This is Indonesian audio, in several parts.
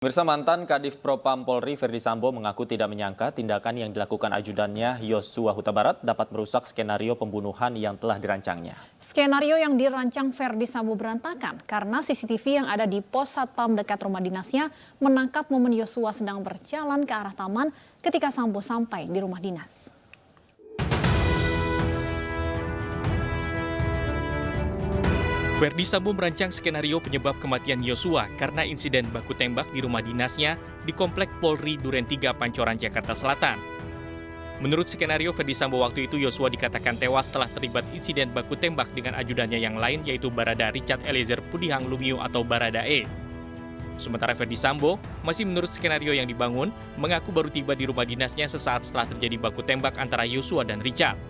Pemirsa, mantan Kadif Propam Polri Ferdy Sambo mengaku tidak menyangka tindakan yang dilakukan ajudannya Yosua Huta Barat dapat merusak skenario pembunuhan yang telah dirancangnya. Skenario yang dirancang Ferdy Sambo berantakan karena CCTV yang ada di pos satpam dekat rumah dinasnya menangkap momen Yosua sedang berjalan ke arah taman ketika Sambo sampai di rumah dinas. Ferdy Sambo merancang skenario penyebab kematian Yosua karena insiden baku tembak di rumah dinasnya di Komplek Polri Duren 3 Pancoran, Jakarta Selatan. Menurut skenario Ferdy Sambo waktu itu Yosua dikatakan tewas setelah terlibat insiden baku tembak dengan ajudannya yang lain yaitu Barada Richard Eliezer Pudihang Lumiu atau Baradae. Sementara Ferdy Sambo masih menurut skenario yang dibangun mengaku baru tiba di rumah dinasnya sesaat setelah terjadi baku tembak antara Yosua dan Richard.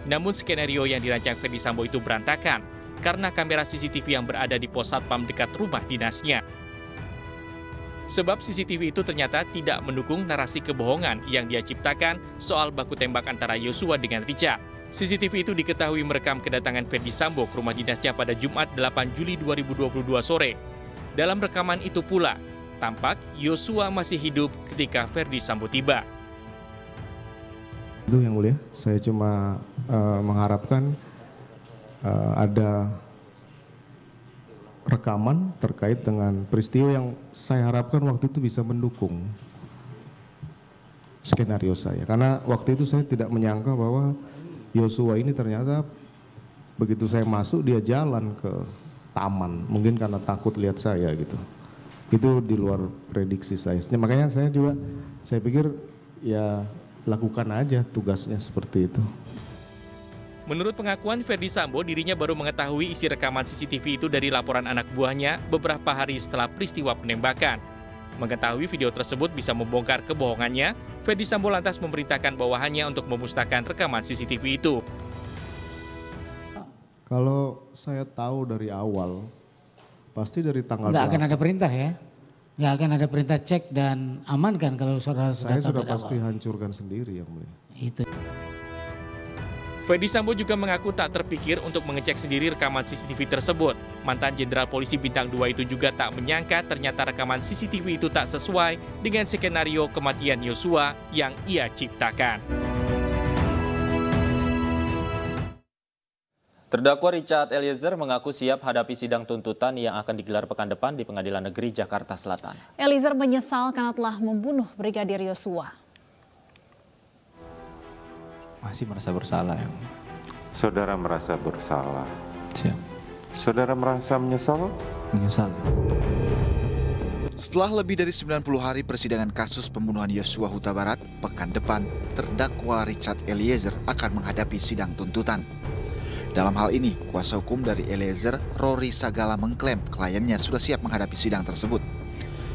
Namun skenario yang dirancang Ferdy Sambo itu berantakan karena kamera CCTV yang berada di pos satpam dekat rumah dinasnya. Sebab CCTV itu ternyata tidak mendukung narasi kebohongan yang dia ciptakan soal baku tembak antara Yosua dengan Richard. CCTV itu diketahui merekam kedatangan Ferdy Sambo ke rumah dinasnya pada Jumat 8 Juli 2022 sore. Dalam rekaman itu pula, tampak Yosua masih hidup ketika Ferdy Sambo tiba. Itu yang mulia, saya cuma mengharapkan ada rekaman terkait dengan peristiwa yang saya harapkan waktu itu bisa mendukung skenario saya. Karena waktu itu saya tidak menyangka bahwa Yosua ini ternyata begitu saya masuk dia jalan ke taman. Mungkin karena takut lihat saya gitu. Itu di luar prediksi saya. Makanya saya pikir ya lakukan aja tugasnya seperti itu. Menurut pengakuan Ferdy Sambo, dirinya baru mengetahui isi rekaman CCTV itu dari laporan anak buahnya beberapa hari setelah peristiwa penembakan. Mengetahui video tersebut bisa membongkar kebohongannya, Ferdy Sambo lantas memerintahkan bawahannya untuk memusnahkan rekaman CCTV itu. Kalau saya tahu dari awal, pasti dari tanggal nggak akan ada perintah ya? Nggak akan ada perintah cek dan amankan kalau saudara saya tahu sudah dari pasti awal. hancurkan sendiri yang mulia. Itu. Ferdy Sambo juga mengaku tak terpikir untuk mengecek sendiri rekaman CCTV tersebut. Mantan Jenderal Polisi Bintang 2 itu juga tak menyangka ternyata rekaman CCTV itu tak sesuai dengan skenario kematian Yosua yang ia ciptakan. Terdakwa Richard Eliezer mengaku siap hadapi sidang tuntutan yang akan digelar pekan depan di Pengadilan Negeri Jakarta Selatan. Eliezer menyesal karena telah membunuh Brigadir Yosua. Masih merasa bersalah ya. Saudara merasa bersalah. Siap. Saudara merasa menyesal? Menyesal. Setelah lebih dari 90 hari persidangan kasus pembunuhan Yosua Huta Barat, pekan depan terdakwa Richard Eliezer akan menghadapi sidang tuntutan. Dalam hal ini, kuasa hukum dari Eliezer, Rory Sagala mengklaim kliennya sudah siap menghadapi sidang tersebut.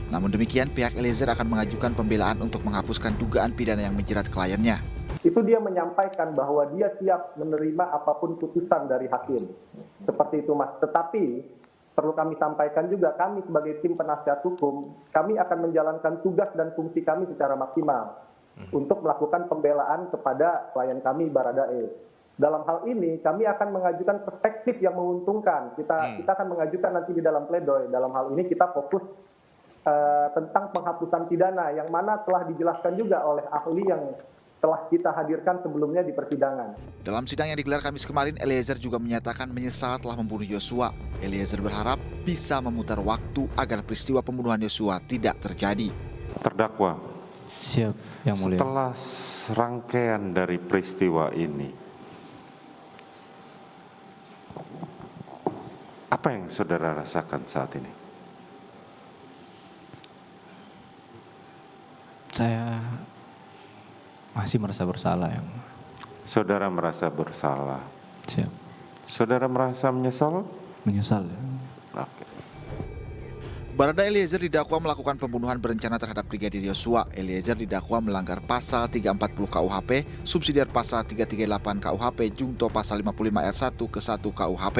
Namun demikian, pihak Eliezer akan mengajukan pembelaan untuk menghapuskan dugaan pidana yang menjerat kliennya. Itu dia menyampaikan bahwa dia siap menerima apapun putusan dari hakim. Seperti itu, Mas. Tetapi perlu kami sampaikan juga, kami sebagai tim penasihat hukum, kami akan menjalankan tugas dan fungsi kami secara maksimal untuk melakukan pembelaan kepada klien kami Baradae. Dalam hal ini kami akan mengajukan perspektif yang menguntungkan. Kita akan mengajukan nanti di dalam pledoi. Dalam hal ini kita fokus tentang penghapusan pidana yang mana telah dijelaskan juga oleh ahli yang telah kita hadirkan sebelumnya di persidangan. Dalam sidang yang digelar Kamis kemarin, Eliezer juga menyatakan menyesal telah membunuh Yosua. Eliezer berharap bisa memutar waktu agar peristiwa pembunuhan Yosua tidak terjadi. Terdakwa, Siap, yang mulia. setelah rangkaian dari peristiwa ini, apa yang saudara rasakan saat ini? Saya masih merasa bersalah ya. Saudara merasa bersalah. Siap. Saudara merasa menyesal? Menyesal ya. Oke. Barada Eliezer didakwa melakukan pembunuhan berencana terhadap Brigadir Yosua. Eliezer didakwa melanggar pasal 340 KUHP, subsidiar pasal 338 KUHP, jungto pasal 55 ayat 1 ke 1 KUHP.